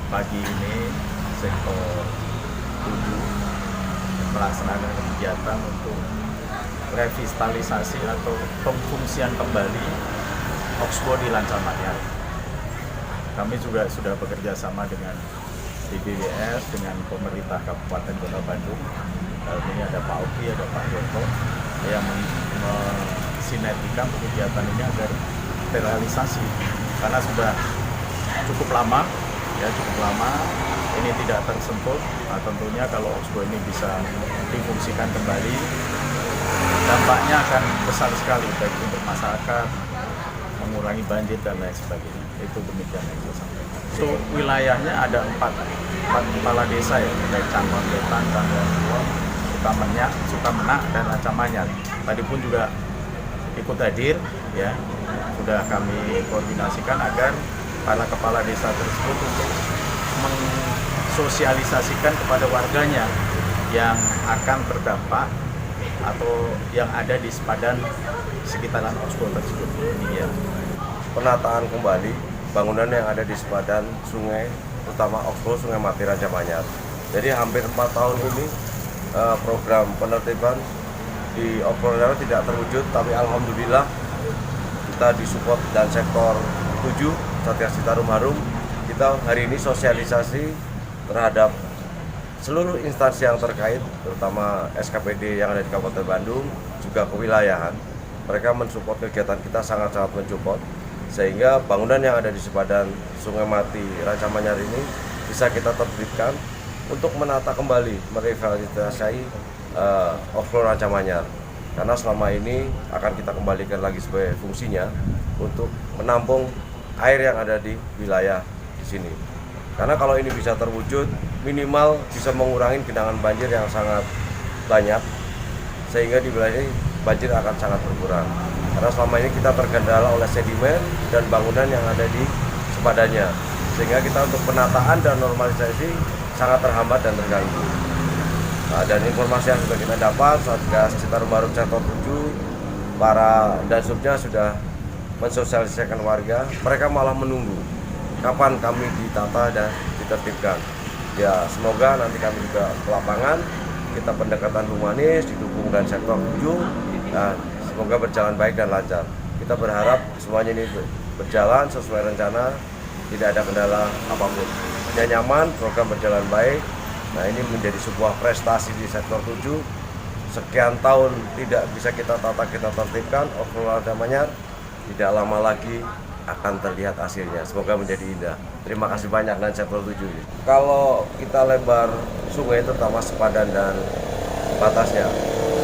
pagi ini sektor 7 melaksanakan kegiatan untuk revitalisasi atau pemfungsian kembali Oxbow di Lancamanyar. Kami juga sudah bekerja sama dengan BBWS, dengan pemerintah Kabupaten Kota Bandung. Ini ada Pak Oki, ada Pak Joko yang mensinergikan kegiatan ini agar terrealisasi, karena sudah cukup lama ini tidak tersentuh. Nah, tentunya kalau Oxbow ini bisa difungsikan kembali, dampaknya akan besar sekali baik untuk masyarakat, mengurangi banjir dan lain sebagainya. Itu demikian yang saya sampaikan. Untuk wilayahnya ada empat kepala desa ya, baik Cangkon Wetan, Cangkon Kulon, Sukamenak, dan Lancamanyar. Tadi pun juga ikut hadir, ya, sudah kami koordinasikan agar para kepala desa tersebut untuk mensosialisasikan kepada warganya yang akan terdampak atau yang ada di sepadan sekitaran Oxbow tersebut. Demikian. Penataan kembali bangunan yang ada di sepadan sungai, terutama Oxbow, Sungai Mati, Lancamanyar. Jadi hampir 4 tahun ini program penertiban di Oxbow tidak terwujud, tapi alhamdulillah kita disupport dan sektor 7 Satgas Citarum Harum, kita hari ini sosialisasi terhadap seluruh instansi yang terkait, terutama SKPD yang ada di Kabupaten Bandung, juga kewilayahan. Mereka mensupport kegiatan kita, sangat-sangat mensupport, sehingga bangunan yang ada di sepadan Sungai Mati, Lancamanyar ini bisa kita tertibkan untuk menata kembali, merevitalisasi Oxbow Lancamanyar. Karena selama ini akan kita kembalikan lagi sebagai fungsinya untuk menampung air yang ada di wilayah di sini. Karena kalau ini bisa terwujud, minimal bisa mengurangi genangan banjir yang sangat banyak, sehingga di wilayah ini banjir akan sangat berkurang. Karena selama ini kita terkendala oleh sedimen dan bangunan yang ada di sepadannya, sehingga kita untuk penataan dan normalisasi sangat terhambat dan terganggu. Nah, dan informasi yang sudah kita dapat, Satgas Citarum Harum Sektor 7, para dansubnya sudah mensosialisasikan warga, mereka malah menunggu kapan kami ditata dan ditertibkan. Ya, semoga nanti kami juga ke lapangan, kita pendekatan humanis, didukung dan sektor 7, nah, semoga berjalan baik dan lancar. Kita berharap semuanya ini berjalan sesuai rencana, tidak ada kendala apapun. Nyaman, program berjalan baik. Nah, ini menjadi sebuah prestasi di sektor 7. Sekian tahun tidak bisa kita tata, kita tertibkan, Oxbow Lancamanyar, tidak lama lagi akan terlihat hasilnya. Semoga menjadi indah. Terima kasih banyak dan sektor 7. Kalau kita lebar sungai, terutama sepadan dan batasnya,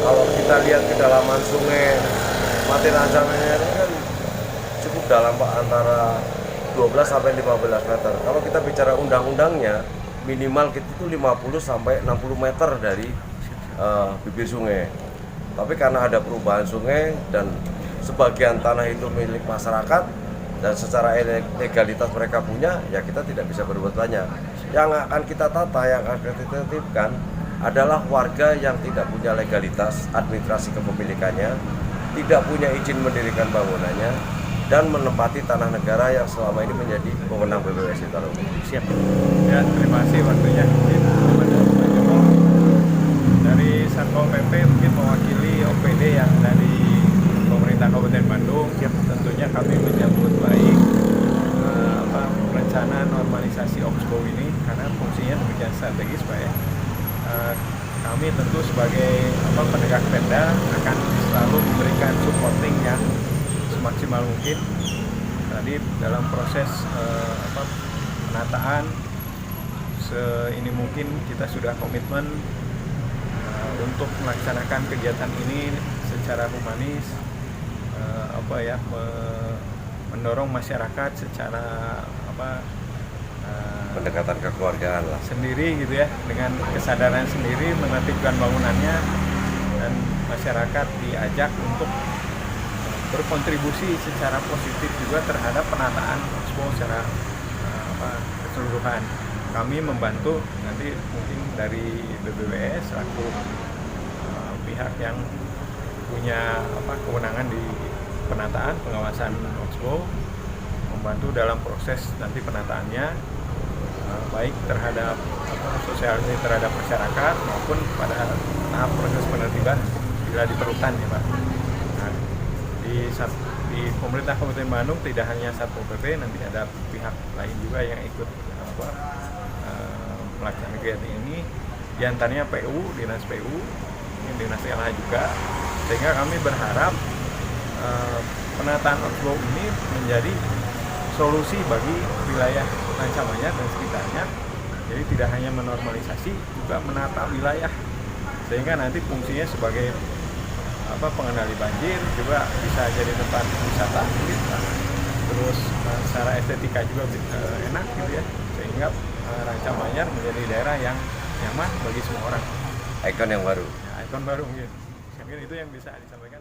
kalau kita lihat kedalaman sungai Mati Lancamanyar ini kan cukup dalam, Pak, antara 12 sampai 15 meter. Kalau kita bicara undang-undangnya, minimal kita itu 50 sampai 60 meter dari bibir sungai. Tapi karena ada perubahan sungai dan sebagian tanah itu milik masyarakat dan secara legalitas mereka punya, ya kita tidak bisa berbuat banyak. Yang akan kita tata, yang akan kita tertibkan adalah warga yang tidak punya legalitas administrasi kepemilikannya, tidak punya izin mendirikan bangunannya, dan menempati tanah negara yang selama ini menjadi wewenang BBWS Citarum. Siap. Ya, terima kasih waktunya. Kepada Pak Joko dari Satpol PP mungkin mewakili OPD yang dari pemerintah Kabupaten Bandung. Tentunya kami menyambut baik rencana normalisasi Oxbow ini, karena fungsinya demikian strategis, Pak, ya. Kami tentu sebagai penegak perda akan selalu memberikan supporting yang semaksimal mungkin. Tadi dalam proses penataan ini mungkin kita sudah komitmen untuk melaksanakan kegiatan ini secara humanis, mendorong masyarakat secara pendekatan kekeluargaan lah sendiri gitu ya, dengan kesadaran sendiri menertibkan bangunannya, dan masyarakat diajak untuk berkontribusi secara positif juga terhadap penataan Oxbow secara keseluruhan. Kami membantu nanti mungkin dari BBWS selaku pihak yang punya kewenangan di penataan pengawasan Oxbow, membantu dalam proses nanti penataannya, baik terhadap sosialisasi terhadap masyarakat maupun pada tahap proses penertiban bila diperlukan ya Pak. Nah, di pemerintah Kabupaten Bandung tidak hanya Satpol PP, nanti ada pihak lain juga yang ikut melaksanakan kegiatan ini, diantaranya PU, Dinas PU, Dinas LH juga, sehingga kami berharap penataan outflow ini menjadi solusi bagi wilayah Rancamanyar dan sekitarnya. Jadi tidak hanya menormalisasi, juga menata wilayah, sehingga nanti fungsinya sebagai pengendali banjir, juga bisa jadi tempat wisata gitu. Terus secara estetika juga enak gitu ya, sehingga Rancamanyar menjadi daerah yang nyaman bagi semua orang. Ikon yang baru. Ya, ikon baru mungkin itu yang bisa disampaikan.